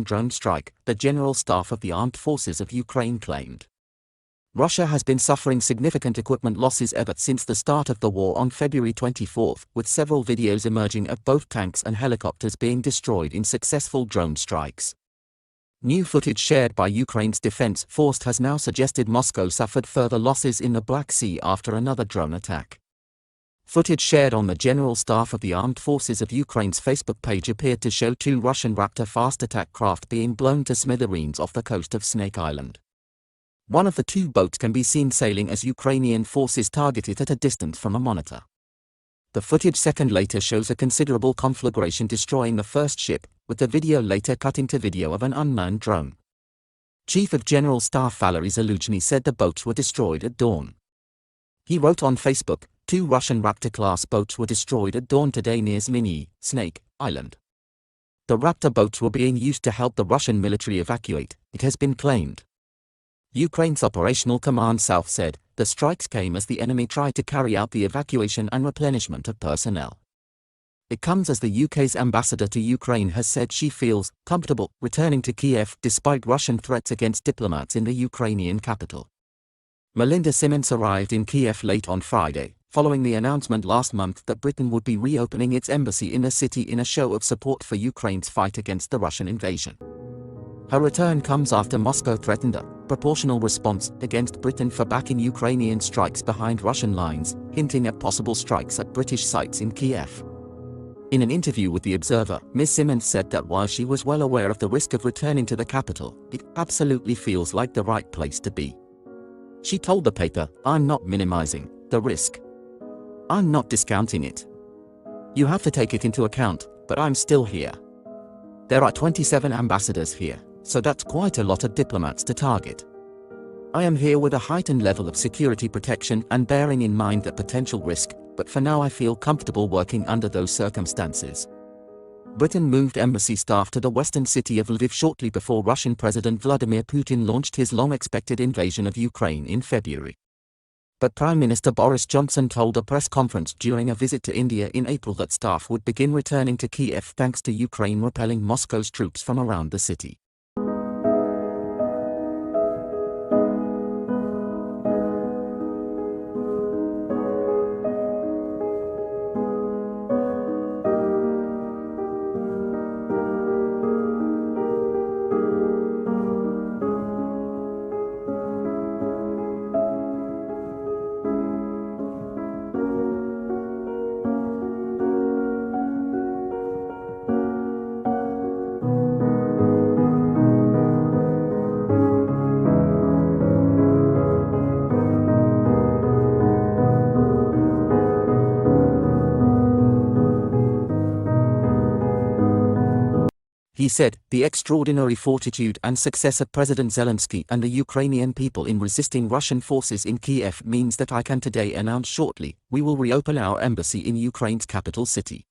drone strike, the General Staff of the Armed Forces of Ukraine claimed. Russia has been suffering significant equipment losses ever since the start of the war on February 24, with several videos emerging of both tanks and helicopters being destroyed in successful drone strikes. New footage shared by Ukraine's defense force has now suggested Moscow suffered further losses in the Black Sea after another drone attack. Footage shared on the General Staff of the Armed Forces of Ukraine's Facebook page appeared to show two Russian Raptor fast attack craft being blown to smithereens off the coast of Snake Island. One of the two boats can be seen sailing as Ukrainian forces target it at a distance from a monitor. The footage second later shows a considerable conflagration destroying the first ship, with the video later cutting to video of an unmanned drone. Chief of General Staff Valery Zaluzhny said the boats were destroyed at dawn. He wrote on Facebook, two Russian Raptor-class boats were destroyed at dawn today near Zminy, Snake Island. The Raptor boats were being used to help the Russian military evacuate, it has been claimed. Ukraine's Operational Command South said, the strikes came as the enemy tried to carry out the evacuation and replenishment of personnel. It comes as the UK's ambassador to Ukraine has said she feels comfortable returning to Kiev despite Russian threats against diplomats in the Ukrainian capital. Melinda Simmons arrived in Kiev late on Friday, following the announcement last month that Britain would be reopening its embassy in the city in a show of support for Ukraine's fight against the Russian invasion. Her return comes after Moscow threatened a proportional response against Britain for backing Ukrainian strikes behind Russian lines, hinting at possible strikes at British sites in Kiev. In an interview with The Observer, Ms. Simmons said that while she was well aware of the risk of returning to the capital, it absolutely feels like the right place to be. She told the paper, "I'm not minimizing the risk. I'm not discounting it. You have to take it into account, but I'm still here. There are 27 ambassadors here, so that's quite a lot of diplomats to target. I am here with a heightened level of security protection and bearing in mind the potential risk, but for now I feel comfortable working under those circumstances." Britain moved embassy staff to the western city of Lviv shortly before Russian President Vladimir Putin launched his long-expected invasion of Ukraine in February. But Prime Minister Boris Johnson told a press conference during a visit to India in April that staff would begin returning to Kiev thanks to Ukraine repelling Moscow's troops from around the city. He said, "The extraordinary fortitude and success of President Zelensky and the Ukrainian people in resisting Russian forces in Kiev means that I can today announce shortly, we will reopen our embassy in Ukraine's capital city.